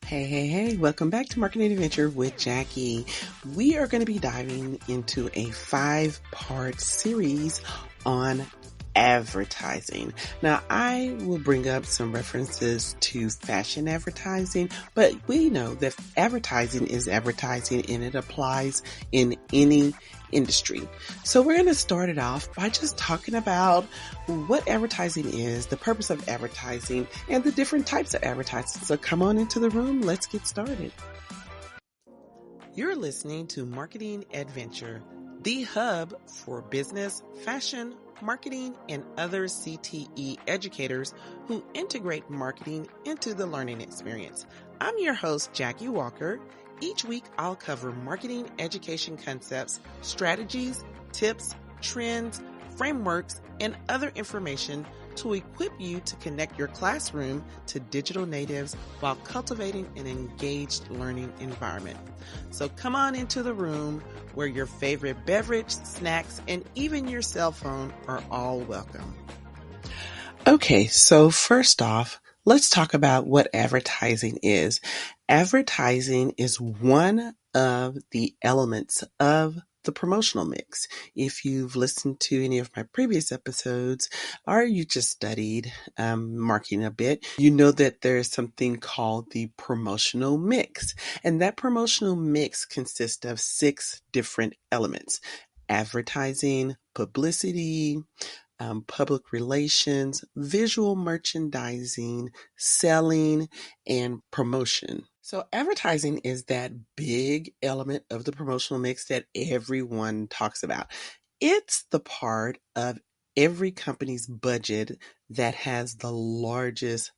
Hey, welcome back to Marketing Adventure with Jackie. We are going to be diving into a 5-part series on advertising. Now, I will bring up some references to fashion advertising, but we know that advertising is advertising and it applies in any industry. So we're going to start it off by just talking about what advertising is, the purpose of advertising, and the different types of advertising. So come on into the room. Let's get started. You're listening to Marketing Adventure, the hub for business, fashion, marketing, and other CTE educators who integrate marketing into the learning experience. I'm your host, Jackie Walker. Each week, I'll cover marketing education concepts, strategies, tips, trends, frameworks, and other information to equip you to connect your classroom to digital natives while cultivating an engaged learning environment. So come on into the room where your favorite beverage, snacks, and even your cell phone are all welcome. Okay, so first off, let's talk about what advertising is. Advertising is one of the elements of the promotional mix. If you've listened to any of my previous episodes, or you just studied marketing a bit, you know that there's something called the promotional mix. And that promotional mix consists of 6 different elements: advertising, publicity, public relations, visual merchandising, selling, and promotion. So advertising is that big element of the promotional mix that everyone talks about. It's the part of every company's budget that has the largest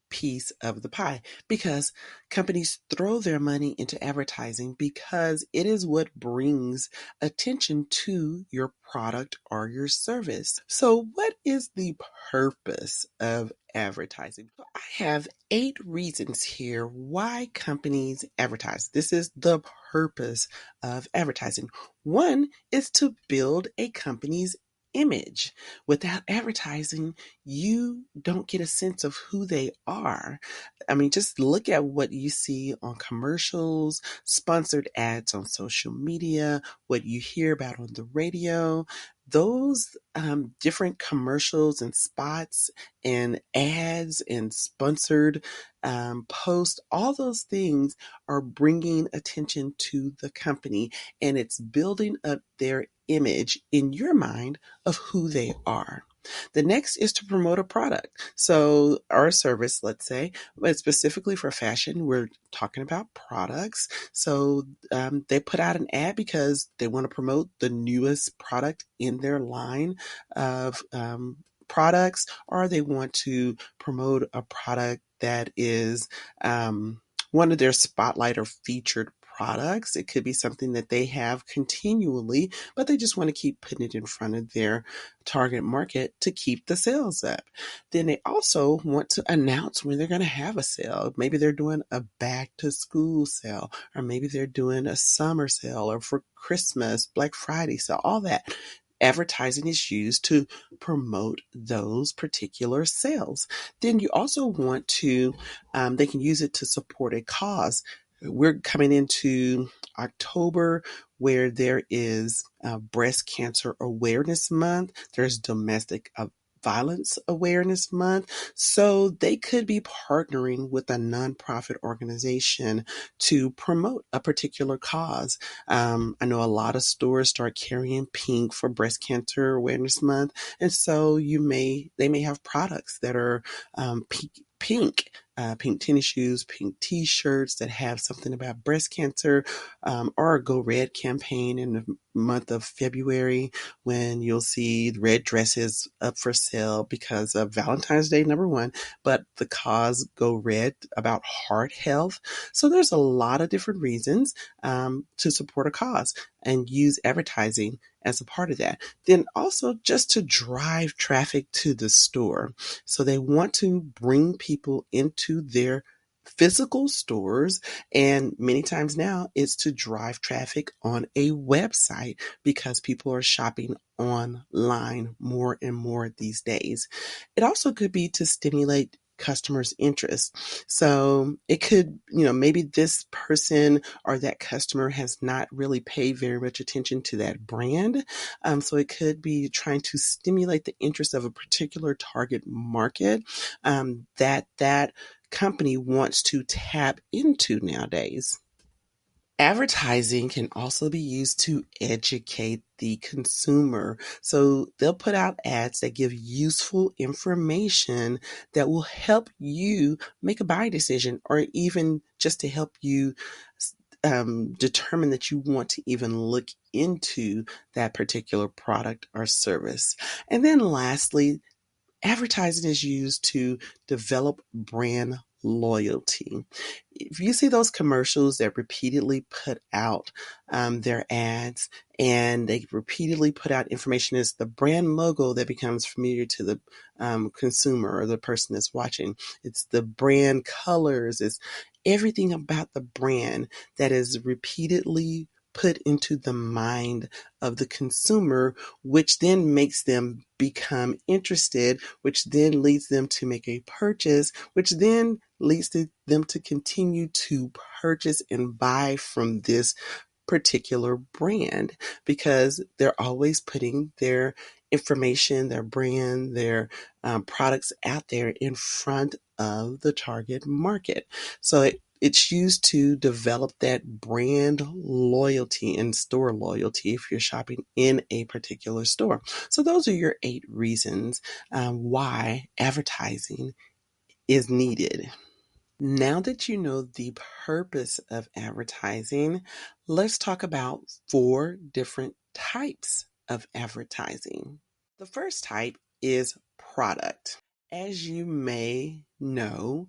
piece of the pie, because companies throw their money into advertising because it is what brings attention to your product or your service. So what is the purpose of advertising? I have 8 reasons here why companies advertise. This is the purpose of advertising. One is to build a company's image. Without advertising, you don't get a sense of who they are. I mean, just look at what you see on commercials, sponsored ads on social media, what you hear about on the radio. Those different commercials and spots and ads and sponsored posts, all those things are bringing attention to the company, and it's building up their image in your mind of who they are. The next is to promote a product. So our service, let's say, but specifically for fashion, we're talking about products. So they put out an ad because they want to promote the newest product in their line of products, or they want to promote a product that is one of their spotlight or featured products. It could be something that they have continually, but they just want to keep putting it in front of their target market to keep the sales up. Then they also want to announce when they're going to have a sale. Maybe they're doing a back to school sale, or maybe they're doing a summer sale, or for Christmas, Black Friday sale, all that. Advertising is used to promote those particular sales. Then you also want to, they can use it to support a cause. We're coming into October, where there is Breast Cancer Awareness Month. There's Domestic Violence Awareness Month. So they could be partnering with a nonprofit organization to promote a particular cause. I know a lot of stores start carrying pink for Breast Cancer Awareness Month. And so they may have products that are pink tennis shoes, pink t-shirts that have something about breast cancer, or a Go Red campaign in the month of February, when you'll see red dresses up for sale because of Valentine's Day, number one, but the cause Go Red about heart health. So there's a lot of different reasons to support a cause and use advertising as a part of that. Then also just to drive traffic to the store. So they want to bring people into their physical stores, and many times now it's to drive traffic on a website because people are shopping online more and more these days. It also could be to stimulate customers' interests. So it could, maybe this person or that customer has not really paid very much attention to that brand. So it could be trying to stimulate the interest of a particular target market that company wants to tap into nowadays. Advertising can also be used to educate the consumer. So they'll put out ads that give useful information that will help you make a buy decision, or even just to help you determine that you want to even look into that particular product or service. And then lastly, advertising is used to develop brand loyalty. If you see those commercials that repeatedly put out their ads, and they repeatedly put out information, as the brand logo that becomes familiar to the consumer or the person that's watching. It's the brand colors, it's everything about the brand that is repeatedly put into the mind of the consumer, which then makes them become interested, which then leads them to make a purchase, which then leads them to continue to purchase and buy from this particular brand, because they're always putting their information, their brand, their products out there in front of the target market. So it's used to develop that brand loyalty and store loyalty if you're shopping in a particular store. So those are your 8 reasons why advertising is needed. Now that you know the purpose of advertising, let's talk about 4 different types of advertising. The first type is product. As you may know,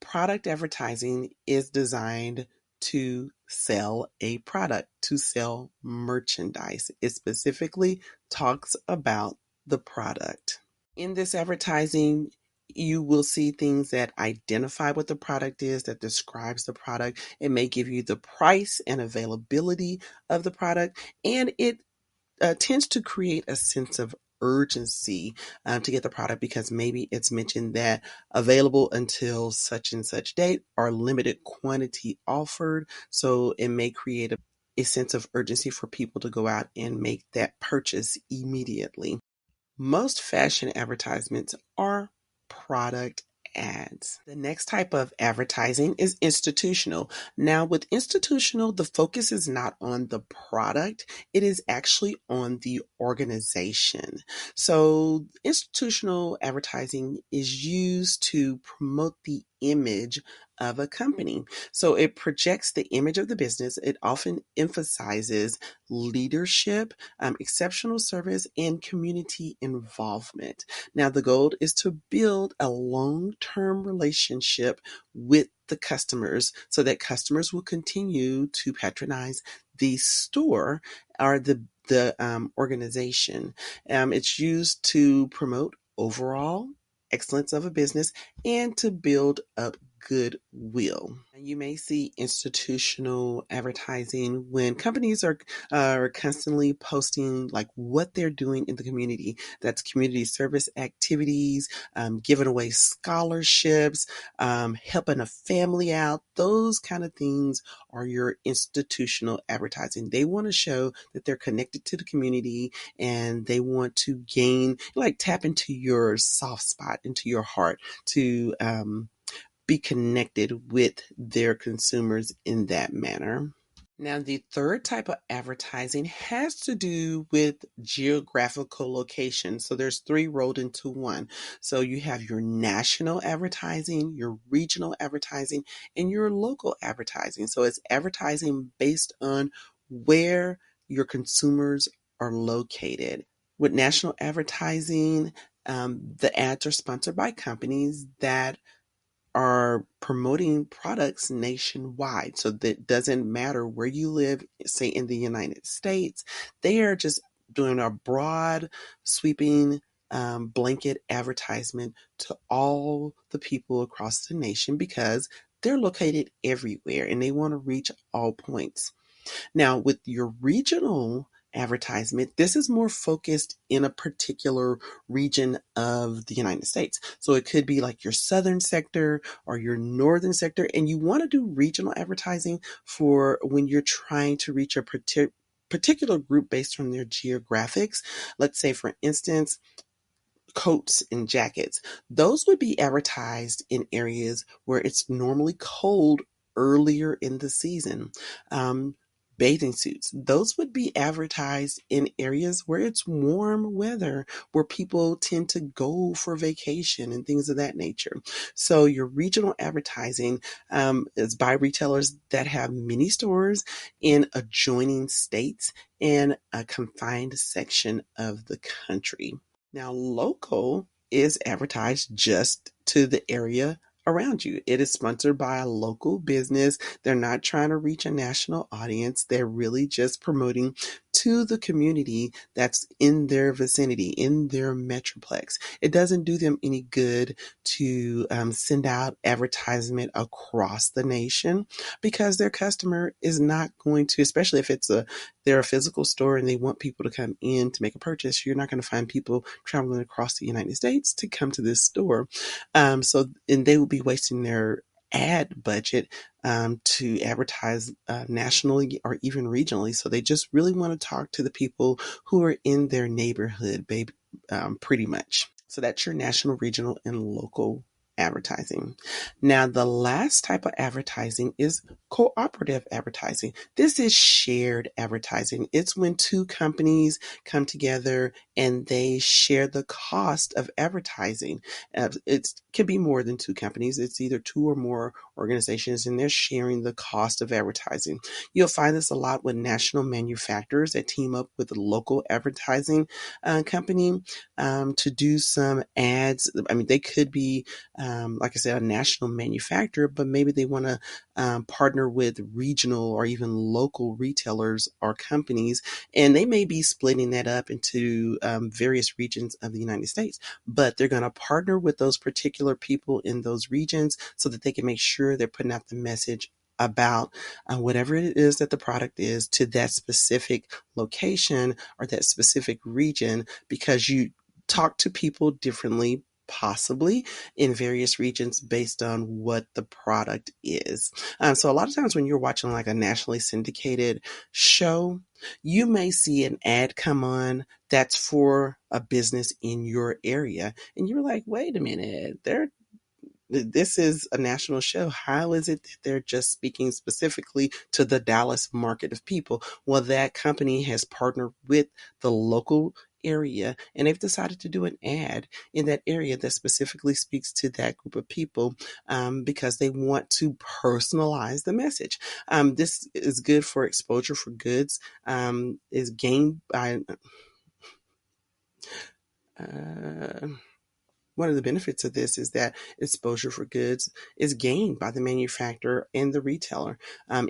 product advertising is designed to sell a product, to sell merchandise. It specifically talks about the product. In this advertising, you will see things that identify what the product is, that describes the product. It may give you the price and availability of the product, and it tends to create a sense of urgency to get the product, because maybe it's mentioned that available until such and such date, or limited quantity offered. So it may create a sense of urgency for people to go out and make that purchase immediately. Most fashion advertisements are product ads. The next type of advertising is institutional. Now, with institutional, the focus is not on the product, it is actually on the organization. So, institutional advertising is used to promote the image of a company. So, it projects the image of the business. It often emphasizes leadership, exceptional service, and community involvement. Now, the goal is to build a long-term relationship with the customers, so that customers will continue to patronize the store or the organization. It's used to promote overall excellence of a business and to build up goodwill. You may see institutional advertising when companies are constantly posting like what they're doing in the community. That's community service activities, giving away scholarships, helping a family out. Those kind of things are your institutional advertising. They want to show that they're connected to the community, and they want to gain, like, tap into your soft spot, into your heart, to be connected with their consumers in that manner. Now, the third type of advertising has to do with geographical location. So there's 3 rolled into one. So you have your national advertising, your regional advertising, and your local advertising. So it's advertising based on where your consumers are located. With national advertising, the ads are sponsored by companies that are promoting products nationwide. So that doesn't matter where you live, say in the United States, they are just doing a broad, sweeping, blanket advertisement to all the people across the nation, because they're located everywhere and they want to reach all points. Now, with your regional advertisement. This is more focused in a particular region of the United States. So it could be like your southern sector or your northern sector, and you want to do regional advertising for when you're trying to reach a particular group based on their geographics. Let's say, for instance, coats and jackets. Those would be advertised in areas where it's normally cold earlier in the season. Um, Bathing suits, those would be advertised in areas where it's warm weather, where people tend to go for vacation and things of that nature. So your regional advertising is by retailers that have many stores in adjoining states and a confined section of the country. Now, local is advertised just to the area around you. It is sponsored by a local business. They're not trying to reach a national audience. They're really just promoting to the community that's in their vicinity, in their metroplex. It doesn't do them any good to send out advertisement across the nation because their customer is not going to, especially if they're a physical store and they want people to come in to make a purchase. You're not going to find people traveling across the United States to come to this store. And they will be wasting their ad budget to advertise nationally or even regionally. So they just really want to talk to the people who are in their neighborhood, baby, pretty much. So that's your national, regional, and local advertising. Now, the last type of advertising is cooperative advertising. This is shared advertising. It's when two companies come together and they share the cost of advertising. It can be more than two companies. It's either two or more organizations, and they're sharing the cost of advertising. You'll find this a lot with national manufacturers that team up with a local advertising company to do some ads. I mean, they could be like I said, a national manufacturer, but maybe they want to partner with regional or even local retailers or companies, and they may be splitting that up into various regions of the United States, but they're going to partner with those particular people in those regions so that they can make sure they're putting out the message about whatever it is that the product is to that specific location or that specific region, because you talk to people differently possibly in various regions based on what the product is. So a lot of times when you're watching like a nationally syndicated show, you may see an ad come on that's for a business in your area. And you're like, wait a minute, this is a national show. How is it that they're just speaking specifically to the Dallas market of people? Well, that company has partnered with the local area and they've decided to do an ad in that area that specifically speaks to that group of people because they want to personalize the message. This is good for exposure for goods, is gained by uh, one of the benefits of this is that exposure for goods is gained by the manufacturer and the retailer.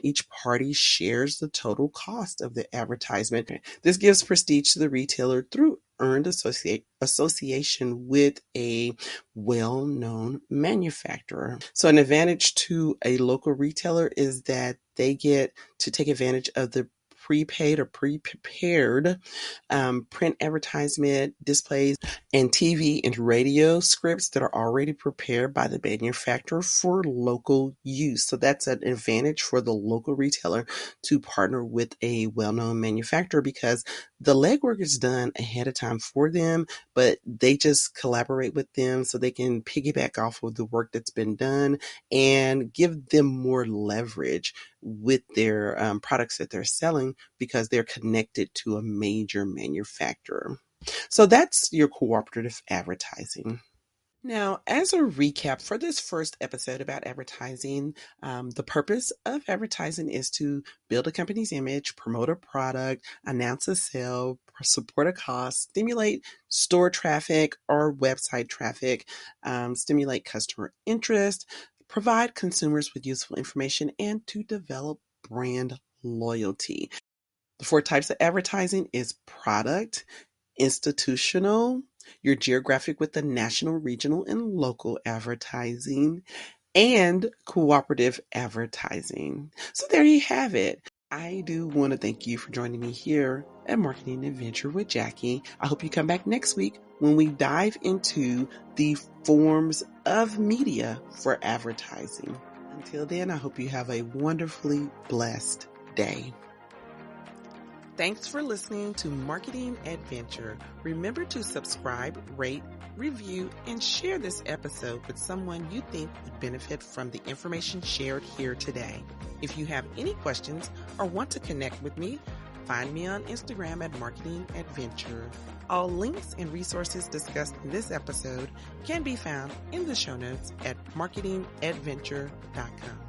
Each party shares the total cost of the advertisement. This gives prestige to the retailer through earned association with a well-known manufacturer. So an advantage to a local retailer is that they get to take advantage of the prepaid or pre-prepared print advertisement displays and TV and radio scripts that are already prepared by the manufacturer for local use. So that's an advantage for the local retailer to partner with a well-known manufacturer because the legwork is done ahead of time for them, but they just collaborate with them so they can piggyback off of the work that's been done and give them more leverage with their products that they're selling because they're connected to a major manufacturer. So that's your cooperative advertising. Now, as a recap for this first episode about advertising, the purpose of advertising is to build a company's image, promote a product, announce a sale, support a cost, stimulate store traffic or website traffic, stimulate customer interest, provide consumers with useful information, and to develop brand loyalty. The four types of advertising is product, institutional, your geographic with the national, regional, and local advertising, and cooperative advertising. So there you have it. I do want to thank you for joining me here at Marketing Adventure with Jackie. I hope you come back next week when we dive into the forms of media for advertising. Until then, I hope you have a wonderfully blessed day. Thanks for listening to Marketing Adventure. Remember to subscribe, rate, review, and share this episode with someone you think would benefit from the information shared here today. If you have any questions or want to connect with me, find me on Instagram at Marketing Adventure. All links and resources discussed in this episode can be found in the show notes at marketingadventure.com.